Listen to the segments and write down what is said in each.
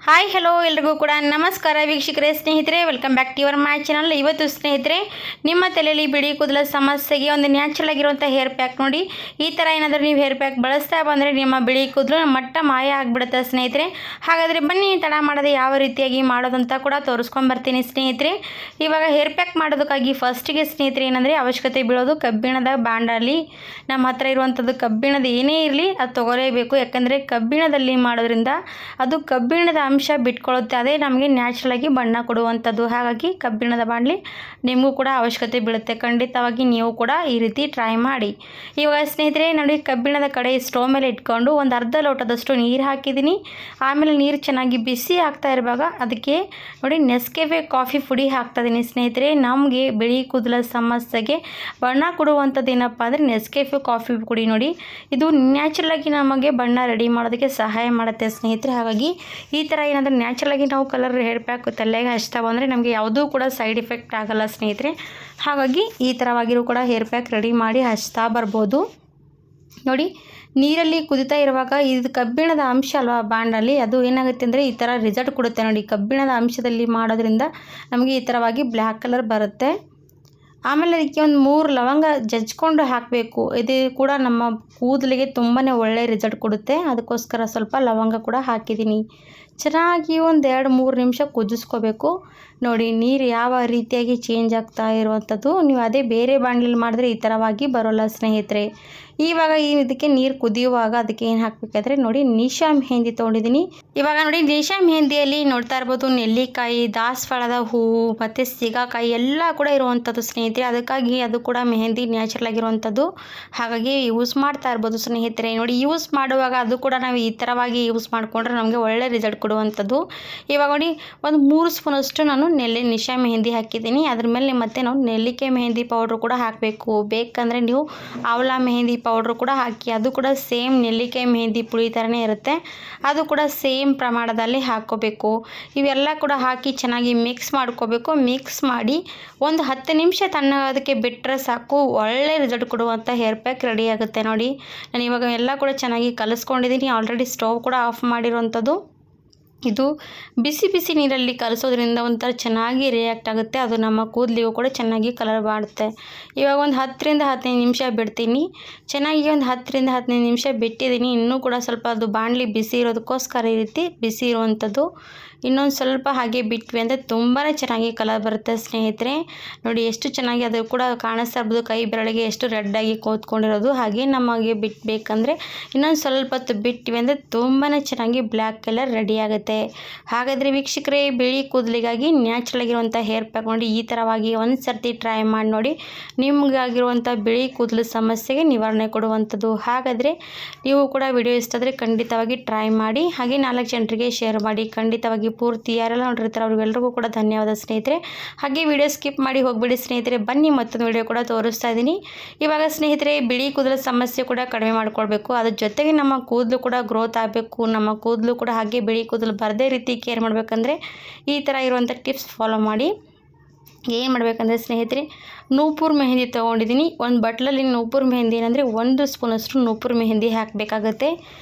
Hi hello ಎಲ್ರಿಗೂ ಕೂಡ ನಮಸ್ಕಾರ ವೀಕ್ಷಕರೇ ಸ್ನೇಹಿತರೆ, welcome back to your my channel. ಇವತ್ತು ಸ್ನೇಹಿತರೆ, ನಿಮ್ಮ ತಲೆಯಲ್ಲಿ ಬಿಳಿ ಕೂದಲ ಸಮಸ್ಯೆಗೆ ಒಂದು ನ್ಯಾಚುರಲ್ ಆಗಿರುವಂಥ ಹೇರ್ ಪ್ಯಾಕ್ ನೋಡಿ. ಈ ಥರ ಏನಾದರೂ ನೀವು ಹೇರ್ ಪ್ಯಾಕ್ ಬಳಸ್ತಾ ಬಂದರೆ ನಿಮ್ಮ ಬಿಳಿ ಕೂದಲು ಮಟ್ಟ ಮಾಯ ಆಗಿಬಿಡುತ್ತೆ ಸ್ನೇಹಿತರೆ. ಹಾಗಾದರೆ ಬನ್ನಿ, ತಡ ಮಾಡದೆ ಯಾವ ರೀತಿಯಾಗಿ ಮಾಡೋದಂತ ಕೂಡ ತೋರಿಸ್ಕೊಂಬರ್ತೀನಿ ಸ್ನೇಹಿತರೆ. ಇವಾಗ ಹೇರ್ ಪ್ಯಾಕ್ ಮಾಡೋದಕ್ಕಾಗಿ ಫಸ್ಟಿಗೆ ಸ್ನೇಹಿತರೆ ಏನಂದರೆ ಅವಶ್ಯಕತೆ ಬೀಳೋದು ಕಬ್ಬಿಣದ ಬಾಂಡಲ್ಲಿ. ನಮ್ಮ ಹತ್ರ ಇರುವಂಥದ್ದು ಕಬ್ಬಿಣದ ಏನೇ ಇರಲಿ ಅದು ತೊಗೊಳ್ಳೇಬೇಕು. ಯಾಕಂದರೆ ಕಬ್ಬಿಣದಲ್ಲಿ ಮಾಡೋದ್ರಿಂದ ಅದು ಕಬ್ಬಿಣದ ಅಂಶ ಬಿಟ್ಕೊಳ್ಳುತ್ತೆ, ಅದೇ ನಮಗೆ ನ್ಯಾಚುರಲ್ ಆಗಿ ಬಣ್ಣ ಕೊಡುವಂಥದ್ದು. ಹಾಗಾಗಿ ಕಬ್ಬಿಣದ ಬಾಣಲಿ ನಿಮಗೂ ಕೂಡ ಅವಶ್ಯಕತೆ ಬೀಳುತ್ತೆ. ಖಂಡಿತವಾಗಿ ನೀವು ಕೂಡ ಈ ರೀತಿ ಟ್ರೈ ಮಾಡಿ. ಇವಾಗ ಸ್ನೇಹಿತರೆ ನೋಡಿ, ಕಬ್ಬಿಣದ ಕಡೆ ಸ್ಟವ್ ಮೇಲೆ ಇಟ್ಕೊಂಡು ಒಂದು ಅರ್ಧ ಲೋಟದಷ್ಟು ನೀರು ಹಾಕಿದ್ದೀನಿ. ಆಮೇಲೆ ನೀರು ಚೆನ್ನಾಗಿ ಬಿಸಿ ಆಗ್ತಾ ಇರುವಾಗ ಅದಕ್ಕೆ ನೋಡಿ ನೆಸ್ಕೆಫೆ ಕಾಫಿ ಪುಡಿ ಹಾಕ್ತಾಯಿದ್ದೀನಿ ಸ್ನೇಹಿತರೆ. ನಮಗೆ ಬಿಳಿ ಕೂದಲ ಸಮಸ್ಯೆಗೆ ಬಣ್ಣ ಕೊಡುವಂಥದ್ದು ಏನಪ್ಪ ಅಂದರೆ ನೆಸ್ಕೆಫೆ ಕಾಫಿ ಪುಡಿ ನೋಡಿ. ಇದು ನ್ಯಾಚುರಲ್ ಆಗಿ ನಮಗೆ ಬಣ್ಣ ರೆಡಿ ಮಾಡೋದಕ್ಕೆ ಸಹಾಯ ಮಾಡುತ್ತೆ ಸ್ನೇಹಿತರೆ. ಹಾಗಾಗಿ ಈ ಥರ ಏನಾದರೂ ನ್ಯಾಚುರಲ್ ಆಗಿ ನಾವು ಕಲರ್ ಹೇರ್ ಪ್ಯಾಕ್ ತಲೆಗೆ ಹಚ್ತಾ ಬಂದರೆ ನಮಗೆ ಯಾವುದೂ ಕೂಡ ಸೈಡ್ ಎಫೆಕ್ಟ್ ಆಗಲ್ಲ ಸ್ನೇಹಿತರೆ. ಹಾಗಾಗಿ ಈ ಥರವಾಗಿಯೂ ಕೂಡ ಹೇರ್ ಪ್ಯಾಕ್ ರೆಡಿ ಮಾಡಿ ಹಚ್ತಾ ಬರ್ಬೋದು. ನೋಡಿ, ನೀರಲ್ಲಿ ಕುದಿತಾ ಇರುವಾಗ ಇದು ಕಬ್ಬಿಣದ ಅಂಶ ಅಲ್ವಾ ಬಾಂಡಲ್ಲಿ, ಅದು ಏನಾಗುತ್ತೆ ಅಂದರೆ ಈ ಥರ ರಿಸಲ್ಟ್ ಕೊಡುತ್ತೆ ನೋಡಿ. ಕಬ್ಬಿಣದ ಅಂಶದಲ್ಲಿ ಮಾಡೋದ್ರಿಂದ ನಮಗೆ ಈ ಥರವಾಗಿ ಬ್ಲ್ಯಾಕ್ ಕಲರ್ ಬರುತ್ತೆ. ಆಮೇಲೆ ಅದಕ್ಕೆ ಒಂದು 3 ಲವಂಗ ಜಜ್ಕೊಂಡು ಹಾಕಬೇಕು. ಇದು ಕೂಡ ನಮ್ಮ ಕೂದಲಿಗೆ ತುಂಬಾ ಒಳ್ಳೆಯ ರಿಸಲ್ಟ್ ಕೊಡುತ್ತೆ. ಅದಕ್ಕೋಸ್ಕರ ಸ್ವಲ್ಪ ಲವಂಗ ಕೂಡ ಹಾಕಿದ್ದೀನಿ. ಚೆನ್ನಾಗಿ ಒಂದು 2-3 ನಿಮಿಷ ಕುದಿಸ್ಕೋಬೇಕು. ನೋಡಿ, ನೀರು ಯಾವ ರೀತಿಯಾಗಿ ಚೇಂಜ್ ಆಗ್ತಾ ಇರುವಂಥದ್ದು. ನೀವು ಅದೇ ಬೇರೆ ಬಾಣಲಿಲಿ ಮಾಡಿದ್ರೆ ಈ ಥರವಾಗಿ ಬರೋಲ್ಲ ಸ್ನೇಹಿತರೆ. ಇವಾಗ ಇದಕ್ಕೆ ನೀರು ಕುದಿಯುವಾಗ ಅದಕ್ಕೆ ಏನು ಹಾಕಬೇಕಾದ್ರೆ ನೋಡಿ, ನಿಶಾ ಮೆಹಂದಿ ತೊಗೊಂಡಿದ್ದೀನಿ. ಇವಾಗ ನೋಡಿ, ನಿಶಾ ಮೆಹಂದಿಯಲ್ಲಿ ನೋಡ್ತಾ ಇರ್ಬೋದು ನೆಲ್ಲಿಕಾಯಿ, ದಾಸವಾಳದ ಹೂವು ಮತ್ತು ಸಿಗಾಕಾಯಿ ಎಲ್ಲ ಕೂಡ ಇರುವಂಥದ್ದು ಸ್ನೇಹಿತರೆ. ಅದಕ್ಕಾಗಿ ಅದು ಕೂಡ ಮೆಹಂದಿ ನ್ಯಾಚುರಲ್ ಆಗಿರುವಂಥದ್ದು. ಹಾಗಾಗಿ ಯೂಸ್ ಮಾಡ್ತಾ ಇರ್ಬೋದು ಸ್ನೇಹಿತರೆ. ನೋಡಿ, ಯೂಸ್ ಮಾಡುವಾಗ ಅದು ಕೂಡ ನಾವು ಈ ಥರವಾಗಿ ಯೂಸ್ ಮಾಡಿಕೊಂಡ್ರೆ ನಮಗೆ ಒಳ್ಳೆ ರಿಸಲ್ಟ್ ಕೊಡುವಂಥದ್ದು. ಇವಾಗ ನೋಡಿ, ಒಂದು 3 ಸ್ಪೂನಷ್ಟು ನಾನು ನಿಶಾ ಮೆಹಂದಿ ಹಾಕಿದ್ದೀನಿ. ಅದ್ರ ಮೇಲೆ ಮತ್ತೆ ನಾವು ನೆಲ್ಲಿಕಾಯಿ ಮೆಹಂದಿ ಪೌಡ್ರು ಕೂಡ ಹಾಕಬೇಕು. ಬೇಕಂದರೆ ನೀವು ಆವಲ ಮೆಹಂದಿ ಪೌಡ್ರು ಕೂಡ ಹಾಕಿ, ಅದು ಕೂಡ ಸೇಮ್ ನೆಲ್ಲಿಕಾಯಿ ಮೆಹಂದಿ ಪುಡಿ ಥರನೇ ಇರುತ್ತೆ. ಅದು ಕೂಡ ಸೇಮ್ ಪ್ರಮಾಣದಲ್ಲಿ ಹಾಕ್ಕೋಬೇಕು. ಇವೆಲ್ಲ ಕೂಡ ಹಾಕಿ ಚೆನ್ನಾಗಿ ಮಿಕ್ಸ್ ಮಾಡ್ಕೋಬೇಕು. ಮಿಕ್ಸ್ ಮಾಡಿ ಒಂದು 10 ನಿಮಿಷ ತಣ್ಣಗಾಗೋದಕ್ಕೆ ಬಿಟ್ಟರೆ ಸಾಕು, ಒಳ್ಳೆ ರಿಸಲ್ಟ್ ಕೊಡುವಂಥ ಹೇರ್ ಪ್ಯಾಕ್ ರೆಡಿ ಆಗುತ್ತೆ ನೋಡಿ. ನಾನು ಇವಾಗ ಎಲ್ಲ ಕೂಡ ಚೆನ್ನಾಗಿ ಕಲಿಸ್ಕೊಂಡಿದ್ದೀನಿ. ಆಲ್ರೆಡಿ ಸ್ಟವ್ ಕೂಡ ಆಫ್ ಮಾಡಿರೋವಂಥದ್ದು. ಇದು ಬಿಸಿ ಬಿಸಿ ನೀರಲ್ಲಿ ಕಲಿಸೋದ್ರಿಂದ ಒಂಥರ ಚೆನ್ನಾಗಿ ರಿಯಾಕ್ಟ್ ಆಗುತ್ತೆ. ಅದು ನಮ್ಮ ಕೂದಲಿಗೂ ಕೂಡ ಚೆನ್ನಾಗಿ ಕಲರ್ ಮಾಡುತ್ತೆ. ಇವಾಗ ಒಂದು 10-15 ನಿಮಿಷ ಬಿಡ್ತೀನಿ. ಚೆನ್ನಾಗಿ ಒಂದು 10-15 ನಿಮಿಷ ಬಿಟ್ಟಿದ್ದೀನಿ. ಇನ್ನೂ ಕೂಡ ಸ್ವಲ್ಪ ಅದು ಬಾಣಲಿ ಬಿಸಿ ಇರೋದಕ್ಕೋಸ್ಕರ ಈ ರೀತಿ ಬಿಸಿ ಇರುವಂಥದ್ದು. ಇನ್ನೊಂದು ಸ್ವಲ್ಪ ಹಾಗೆ ಬಿಟ್ವಿ ಅಂದರೆ ತುಂಬಾ ಚೆನ್ನಾಗಿ ಕಲರ್ ಬರುತ್ತೆ ಸ್ನೇಹಿತರೆ. ನೋಡಿ ಎಷ್ಟು ಚೆನ್ನಾಗಿ ಅದು ಕೂಡ ಕಾಣಿಸ್ತಾ ಇರ್ಬೋದು, ಕೈ ಬೆರಳಿಗೆ ಎಷ್ಟು ರೆಡ್ಡಾಗಿ ಕೂತ್ಕೊಂಡಿರೋದು. ಹಾಗೆ ನಮಗೆ ಬಿಟ್ಟಬೇಕಂದ್ರೆ ಇನ್ನೊಂದು ಸ್ವಲ್ಪ ಹೊತ್ತು ಬಿಟ್ವಿ ಅಂದರೆ ತುಂಬಾ ಚೆನ್ನಾಗಿ ಬ್ಲ್ಯಾಕ್ ಕಲರ್ ರೆಡಿ ಆಗುತ್ತೆ. ಹಾಗಾದರೆ ವೀಕ್ಷಕರೇ, ಬಿಳಿ ಕೂದಲಿಗಾಗಿ ನ್ಯಾಚುರಲ್ ಆಗಿರುವಂಥ ಹೇರ್ ಪ್ಯಾಕ್ ನೋಡಿ ಈ ಥರವಾಗಿ ಒಂದು ಸರ್ತಿ ಟ್ರೈ ಮಾಡಿ ನೋಡಿ. ನಿಮಗಾಗಿರುವಂಥ ಬಿಳಿ ಕೂದಲು ಸಮಸ್ಯೆಗೆ ನಿವಾರಣೆ ಕೊಡುವಂಥದ್ದು. ಹಾಗಾದರೆ ನೀವು ಕೂಡ ವಿಡಿಯೋ ಇಷ್ಟ ಆದರೆ ಖಂಡಿತವಾಗಿ ಟ್ರೈ ಮಾಡಿ. ಹಾಗೆ 4 ಜನರಿಗೆ ಶೇರ್ ಮಾಡಿ. ಖಂಡಿತವಾಗಿ ಪೂರ್ತಿ ಯಾರೆಲ್ಲ ನೋಡಿರ್ತಾರೆ ಅವ್ರಿಗೆಲ್ರಿಗೂ ಕೂಡ ಧನ್ಯವಾದ ಸ್ನೇಹಿತರೆ. ಹಾಗೆ ವಿಡಿಯೋ ಸ್ಕಿಪ್ ಮಾಡಿ ಹೋಗ್ಬಿಡಿ ಸ್ನೇಹಿತರೆ. ಬನ್ನಿ, ಮತ್ತೊಂದು ವಿಡಿಯೋ ಕೂಡ ತೋರಿಸ್ತಾ ಇದ್ದೀನಿ. ಇವಾಗ ಸ್ನೇಹಿತರೆ, ಬಿಳಿ ಕೂದಲ ಸಮಸ್ಯೆ ಕೂಡ ಕಡಿಮೆ ಮಾಡ್ಕೊಳ್ಬೇಕು. ಅದ್ರ ಜೊತೆಗೆ ನಮ್ಮ ಕೂದಲು ಕೂಡ ಗ್ರೋತ್ ಆಗಬೇಕು. ನಮ್ಮ ಕೂದಲು ಕೂಡ ಹಾಗೆ ಬಿಳಿ ಕೂದಲು ಬರದೇ ರೀತಿ ಕೇರ್ ಮಾಡಬೇಕಂದ್ರೆ ಈ ಥರ ಇರುವಂಥ ಟಿಪ್ಸ್ ಫಾಲೋ ಮಾಡಿ. ಏನು ಮಾಡಬೇಕಂದ್ರೆ ಸ್ನೇಹಿತರೆ, ನೂಪುರ್ ಮೆಹಂದಿ ತೊಗೊಂಡಿದ್ದೀನಿ. ಒಂದು ಬಟ್ಲಲ್ಲಿ ನೂಪುರ್ ಮೆಹಂದಿ ಏನಂದರೆ 1 ಸ್ಪೂನಷ್ಟು ನೂಪುರ್ ಮೆಹಂದಿ ಹಾಕಬೇಕಾಗತ್ತೆ.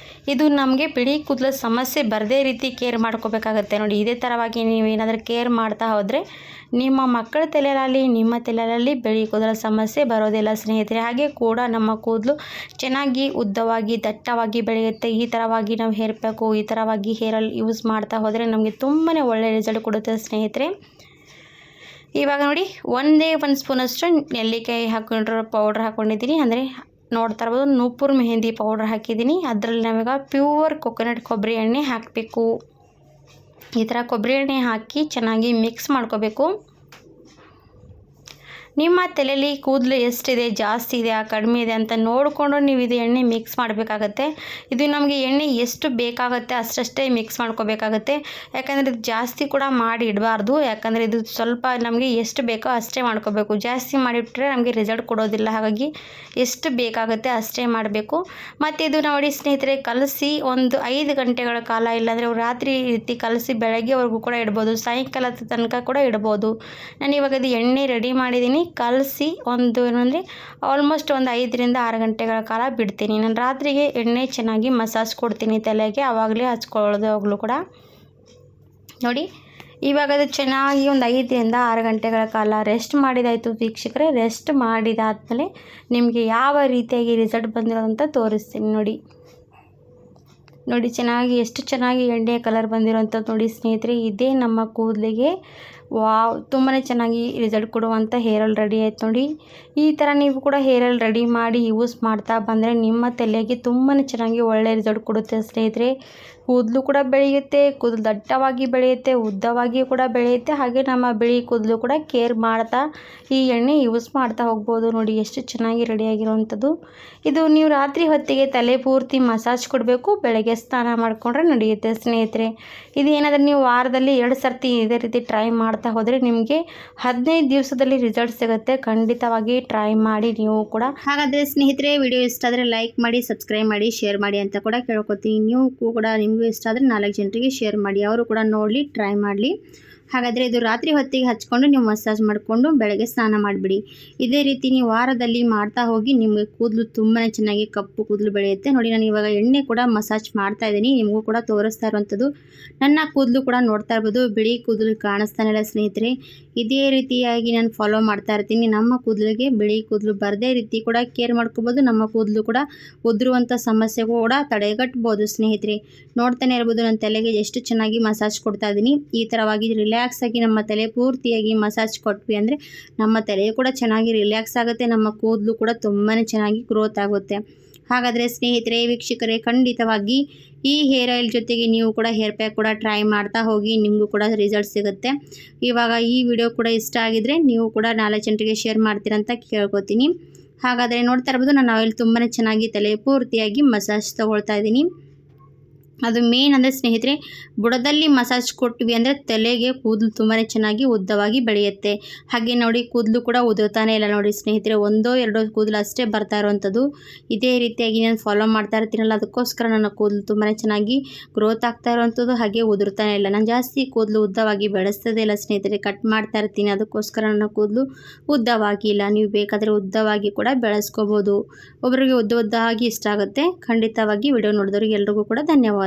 ಇದು ನಮಗೆ ಬಿಳಿ ಕೂದಲ ಸಮಸ್ಯೆ ಬರದೇ ರೀತಿ ಕೇರ್ ಮಾಡ್ಕೋಬೇಕಾಗತ್ತೆ ನೋಡಿ. ಇದೇ ಥರವಾಗಿ ನೀವು ಏನಾದರೂ ಕೇರ್ ಮಾಡ್ತಾ ಹೋದರೆ ನಿಮ್ಮ ಮಕ್ಕಳ ತಲೆಯಲ್ಲಿ ನಿಮ್ಮ ತಲೆಯಲ್ಲಿ ಬಿಳಿ ಕೂದಲ ಸಮಸ್ಯೆ ಬರೋದಿಲ್ಲ ಸ್ನೇಹಿತರೆ. ಹಾಗೆ ಕೂಡ ನಮ್ಮ ಕೂದಲು ಚೆನ್ನಾಗಿ ಉದ್ದವಾಗಿ ದಟ್ಟವಾಗಿ ಬೆಳೆಯುತ್ತೆ. ಈ ಥರವಾಗಿ ನಾವು ಹೇರ್ ಪ್ಯಾಕು ಈ ಥರವಾಗಿ ಹೇರಲ್ಲಿ ಯೂಸ್ ಮಾಡ್ತಾ ಹೋದರೆ ನಮಗೆ ತುಂಬಾ ಒಳ್ಳೆಯ ರಿಸಲ್ಟ್ ಕೊಡುತ್ತೆ ಸ್ನೇಹಿತರೆ. ಇವಾಗ ನೋಡಿ, ಒಂದೇ 1 ಸ್ಪೂನಷ್ಟು ನೆಲ್ಲಿಕಾಯಿ ಹಾಕೊಂಡಿರೋ ಪೌಡ್ರ್ ಹಾಕ್ಕೊಂಡಿದ್ದೀನಿ. ಅಂದರೆ ನೋಡ್ತಾ ಇರ್ಬೋದು, ನೂಪುರ್ ಮೆಹಂದಿ ಪೌಡ್ರ್ ಹಾಕಿದ್ದೀನಿ. ಅದರಲ್ಲಿ ನಮಗೆ ಪ್ಯೂರ್ ಕೊಕೊನಟ್ ಕೊಬ್ಬರಿ ಎಣ್ಣೆ ಹಾಕಬೇಕು. ಈ ಥರ ಕೊಬ್ಬರಿ ಎಣ್ಣೆ ಹಾಕಿ ಚೆನ್ನಾಗಿ ಮಿಕ್ಸ್ ಮಾಡ್ಕೋಬೇಕು. ನಿಮ್ಮ ತಲೆಯಲ್ಲಿ ಕೂದಲು ಎಷ್ಟಿದೆ, ಜಾಸ್ತಿ ಇದೆಯಾ ಕಡಿಮೆ ಇದೆ ಅಂತ ನೋಡಿಕೊಂಡು ನೀವು ಇದು ಎಣ್ಣೆ ಮಿಕ್ಸ್ ಮಾಡಬೇಕಾಗತ್ತೆ. ಇದು ನಮಗೆ ಎಣ್ಣೆ ಎಷ್ಟು ಬೇಕಾಗುತ್ತೆ ಅಷ್ಟೇ ಮಿಕ್ಸ್ ಮಾಡ್ಕೋಬೇಕಾಗತ್ತೆ. ಯಾಕಂದರೆ ಇದು ಜಾಸ್ತಿ ಕೂಡ ಮಾಡಿ ಇಡಬಾರ್ದು. ಯಾಕಂದರೆ ಇದು ಸ್ವಲ್ಪ ನಮಗೆ ಎಷ್ಟು ಬೇಕೋ ಅಷ್ಟೇ ಮಾಡ್ಕೋಬೇಕು. ಜಾಸ್ತಿ ಮಾಡಿಬಿಟ್ರೆ ನಮಗೆ ರಿಸಲ್ಟ್ ಕೊಡೋದಿಲ್ಲ. ಹಾಗಾಗಿ ಎಷ್ಟು ಬೇಕಾಗುತ್ತೆ ಅಷ್ಟೇ ಮಾಡಬೇಕು. ಮತ್ತು ಇದು ನೋಡಿ ಸ್ನೇಹಿತರೆ, ಕಲಸಿ ಒಂದು 5 ಗಂಟೆಗಳ ಕಾಲ, ಇಲ್ಲಾಂದರೆ ರಾತ್ರಿ ರೀತಿ ಕಲಸಿ ಬೆಳಗ್ಗೆವರೆಗೂ ಕೂಡ ಇಡ್ಬೋದು. ಸಾಯಂಕಾಲದ ತನಕ ಕೂಡ ಇಡ್ಬೋದು. ನಾನು ಇವಾಗ ಇದು ಎಣ್ಣೆ ರೆಡಿ ಮಾಡಿದ್ದೀನಿ. ಕಲಸಿ ಒಂದು ಏನಂದರೆ ಆಲ್ಮೋಸ್ಟ್ ಒಂದು 5-6 ಗಂಟೆಗಳ ಕಾಲ ಬಿಡ್ತೀನಿ. ನಾನು ರಾತ್ರಿಗೆ ಎಣ್ಣೆ ಚೆನ್ನಾಗಿ ಮಸಾಜ್ ಕೊಡ್ತೀನಿ ತಲೆಗೆ, ಆವಾಗಲೇ ಹಚ್ಕೊಳ್ಳೋದು ಯಾವಾಗಲೂ ಕೂಡ. ನೋಡಿ ಇವಾಗ ಅದು ಚೆನ್ನಾಗಿ ಒಂದು 5ರಿಂದ 6 ಗಂಟೆಗಳ ಕಾಲ ರೆಸ್ಟ್ ಮಾಡಿದಾಯಿತು ವೀಕ್ಷಕರೇ. ರೆಸ್ಟ್ ಮಾಡಿದಾದಮೇಲೆ ನಿಮಗೆ ಯಾವ ರೀತಿಯಾಗಿ ರಿಸಲ್ಟ್ ಬಂದಿರೋದಂತ ತೋರಿಸ್ತೀನಿ ನೋಡಿ. ಚೆನ್ನಾಗಿ ಎಷ್ಟು ಚೆನ್ನಾಗಿ ಎಣ್ಣೆ ಕಲರ್ ಬಂದಿರೋಂಥದ್ದು ನೋಡಿ ಸ್ನೇಹಿತರೆ. ಇದೇ ನಮ್ಮ ಕೂದಲಿಗೆ ವಾವ್ ತುಂಬಾ ಚೆನ್ನಾಗಿ ರಿಸಲ್ಟ್ ಕೊಡುವಂಥ ಹೇರ್ ಆಯಿಲ್ ರೆಡಿ ಆಯ್ತು ನೋಡಿ. ಈ ಥರ ನೀವು ಕೂಡ ಹೇರ್ ಆಯಿಲ್ ರೆಡಿ ಮಾಡಿ ಯೂಸ್ ಮಾಡ್ತಾ ಬಂದರೆ ನಿಮ್ಮ ತಲೆಗೆ ತುಂಬಾ ಚೆನ್ನಾಗಿ ಒಳ್ಳೆಯ ರಿಸಲ್ಟ್ ಕೊಡುತ್ತೆ ಸ್ನೇಹಿತರೆ. ಕೂದಲು ಕೂಡ ಬೆಳೆಯುತ್ತೆ, ಕೂದಲು ದಟ್ಟವಾಗಿ ಬೆಳೆಯುತ್ತೆ, ಉದ್ದವಾಗಿ ಕೂಡ ಬೆಳೆಯುತ್ತೆ. ಹಾಗೆ ನಮ್ಮ ಬಿಳಿ ಕೂದಲು ಕೂಡ ಕೇರ್ ಮಾಡ್ತಾ ಈ ಎಣ್ಣೆ ಯೂಸ್ ಮಾಡ್ತಾ ಹೋಗ್ಬೋದು ನೋಡಿ. ಎಷ್ಟು ಚೆನ್ನಾಗಿ ರೆಡಿಯಾಗಿರೋವಂಥದ್ದು ಇದು. ನೀವು ರಾತ್ರಿ ಹೊತ್ತಿಗೆ ತಲೆ ಪೂರ್ತಿ ಮಸಾಜ್ ಕೊಡಬೇಕು, ಬೆಳಗ್ಗೆ ಸ್ನಾನ ಮಾಡಿಕೊಂಡ್ರೆ ನಡೆಯುತ್ತೆ ಸ್ನೇಹಿತರೆ. ಇದು ಏನಾದರೂ ನೀವು ವಾರದಲ್ಲಿ 2 ಸರ್ತಿ ಇದೇ ರೀತಿ ಟ್ರೈ ಮಾಡ್ತಾ ಹೋದರೆ ನಿಮಗೆ 15 ದಿವಸದಲ್ಲಿ ರಿಸಲ್ಟ್ ಸಿಗುತ್ತೆ. ಖಂಡಿತವಾಗಿ ಟ್ರೈ ಮಾಡಿ ನೀವು ಕೂಡ. ಹಾಗಾದರೆ ಸ್ನೇಹಿತರೆ, ವಿಡಿಯೋ ಇಷ್ಟ ಆದರೆ ಲೈಕ್ ಮಾಡಿ, ಸಬ್ಸ್ಕ್ರೈಬ್ ಮಾಡಿ, ಶೇರ್ ಮಾಡಿ ಅಂತ ಕೂಡ ಕೇಳ್ಕೊತೀನಿ. ನೀವು ಕೂಡ ನಿಮಗೂ ಇಷ್ಟ ಆದರೆ 4 ಜನರಿಗೆ ಶೇರ್ ಮಾಡಿ, ಅವರು ಕೂಡ ನೋಡಲಿ, ಟ್ರೈ ಮಾಡಲಿ. ಹಾಗಾದರೆ ಇದು ರಾತ್ರಿ ಹೊತ್ತಿಗೆ ಹಚ್ಕೊಂಡು ನೀವು ಮಸಾಜ್ ಮಾಡಿಕೊಂಡು ಬೆಳಗ್ಗೆ ಸ್ನಾನ ಮಾಡಿಬಿಡಿ. ಇದೇ ರೀತಿ ನೀವು ವಾರದಲ್ಲಿ ಮಾಡ್ತಾ ಹೋಗಿ ನಿಮಗೆ ಕೂದಲು ತುಂಬಾ ಚೆನ್ನಾಗಿ ಕಪ್ಪು ಕೂದಲು ಬೆಳೆಯುತ್ತೆ ನೋಡಿ. ನಾನು ಇವಾಗ ಎಣ್ಣೆ ಕೂಡ ಮಸಾಜ್ ಮಾಡ್ತಾ ಇದ್ದೀನಿ, ನಿಮಗೂ ಕೂಡ ತೋರಿಸ್ತಾ ಇರುವಂಥದ್ದು. ನನ್ನ ಕೂದಲು ಕೂಡ ನೋಡ್ತಾ ಇರ್ಬೋದು, ಬಿಳಿ ಕೂದಲು ಕಾಣಿಸ್ತಾನಿಲ್ಲ ಸ್ನೇಹಿತರೆ. ಇದೇ ರೀತಿಯಾಗಿ ನಾನು ಫಾಲೋ ಮಾಡ್ತಾ ಇರ್ತೀನಿ. ನಮ್ಮ ಕೂದಲಿಗೆ ಬಿಳಿ ಕೂದಲು ಬರದೇ ರೀತಿ ಕೂಡ ಕೇರ್ ಮಾಡ್ಕೋಬೋದು. ನಮ್ಮ ಕೂದಲು ಕೂಡ ಉದುರುವಂಥ ಸಮಸ್ಯೆ ಕೂಡ ತಡೆಗಟ್ಬೋದು ಸ್ನೇಹಿತರೆ. ನೋಡ್ತಾನೆ ಇರ್ಬೋದು ನನ್ನ ತಲೆಗೆ ಎಷ್ಟು ಚೆನ್ನಾಗಿ ಮಸಾಜ್ ಕೊಡ್ತಾ ಇದ್ದೀನಿ. ಈ ಥರವಾಗಿ ರಿಲ್ಯಾಕ್ಸ್ ಆಗಿ ನಮ್ಮ ತಲೆ ಪೂರ್ತಿಯಾಗಿ ಮಸಾಜ್ ಕೊಟ್ವಿ ಅಂದರೆ ನಮ್ಮ ತಲೆ ಕೂಡ ಚೆನ್ನಾಗಿ ರಿಲ್ಯಾಕ್ಸ್ ಆಗುತ್ತೆ, ನಮ್ಮ ಕೂದಲು ಕೂಡ ತುಂಬಾ ಚೆನ್ನಾಗಿ ಗ್ರೋತ್ ಆಗುತ್ತೆ. ಹಾಗಾದರೆ ಸ್ನೇಹಿತರೆ, ವೀಕ್ಷಕರೇ, ಖಂಡಿತವಾಗಿ ಈ ಹೇರ್ ಆಯಿಲ್ ಜೊತೆಗೆ ನೀವು ಕೂಡ ಹೇರ್ ಪ್ಯಾಕ್ ಕೂಡ ಟ್ರೈ ಮಾಡ್ತಾ ಹೋಗಿ, ನಿಮಗೂ ಕೂಡ ರಿಸಲ್ಟ್ ಸಿಗುತ್ತೆ. ಇವಾಗ ಈ ವಿಡಿಯೋ ಕೂಡ ಇಷ್ಟ ಆಗಿದರೆ ನೀವು ಕೂಡ 4 ಜನರಿಗೆ ಶೇರ್ ಮಾಡ್ತೀರಂತ ಕೇಳ್ಕೊತೀನಿ. ಹಾಗಾದರೆ ನೋಡ್ತಾ ಇರ್ಬೋದು ನಾನು ಆಯಿಲ್ ತುಂಬಾ ಚೆನ್ನಾಗಿ ತಲೆ ಪೂರ್ತಿಯಾಗಿ ಮಸಾಜ್ ತೊಗೊಳ್ತಾ ಇದ್ದೀನಿ. ಅದು ಮೇನ್ ಅಂದರೆ ಸ್ನೇಹಿತರೆ, ಬುಡದಲ್ಲಿ ಮಸಾಜ್ ಕೊಟ್ವಿ ಅಂದರೆ ತಲೆಗೆ ಕೂದಲು ತುಂಬಾ ಚೆನ್ನಾಗಿ ಉದ್ದವಾಗಿ ಬೆಳೆಯುತ್ತೆ. ಹಾಗೆ ನೋಡಿ ಕೂದಲು ಕೂಡ ಉದುರ್ತಾನೆ ಇಲ್ಲ ನೋಡಿ ಸ್ನೇಹಿತರೆ. 1-2 ಕೂದಲು ಅಷ್ಟೇ ಬರ್ತಾ ಇರೋವಂಥದ್ದು. ಇದೇ ರೀತಿಯಾಗಿ ನಾನು ಫಾಲೋ ಮಾಡ್ತಾ ಇರ್ತೀನಲ್ಲ, ಅದಕ್ಕೋಸ್ಕರ ನನ್ನ ಕೂದಲು ತುಂಬಾ ಚೆನ್ನಾಗಿ ಗ್ರೋತ್ ಆಗ್ತಾ ಇರೋವಂಥದ್ದು. ಹಾಗೆ ಉದುರ್ತಾನೆ ಇಲ್ಲ. ನಾನು ಜಾಸ್ತಿ ಕೂದಲು ಉದ್ದವಾಗಿ ಬೆಳೆಸ್ತದೇ ಇಲ್ಲ ಸ್ನೇಹಿತರೆ, ಕಟ್ ಮಾಡ್ತಾ ಇರ್ತೀನಿ. ಅದಕ್ಕೋಸ್ಕರ ನನ್ನ ಕೂದಲು ಉದ್ದವಾಗಿಲ್ಲ. ನೀವು ಬೇಕಾದರೆ ಉದ್ದವಾಗಿ ಕೂಡ ಬೆಳೆಸ್ಕೋಬೋದು. ಒಬ್ಬರಿಗೆ ಉದ್ದವಾಗಿ ಇಷ್ಟ ಆಗುತ್ತೆ. ಖಂಡಿತವಾಗಿ ವಿಡಿಯೋ ನೋಡಿದವ್ರಿಗೆ ಎಲ್ರಿಗೂ ಕೂಡ ಧನ್ಯವಾದ.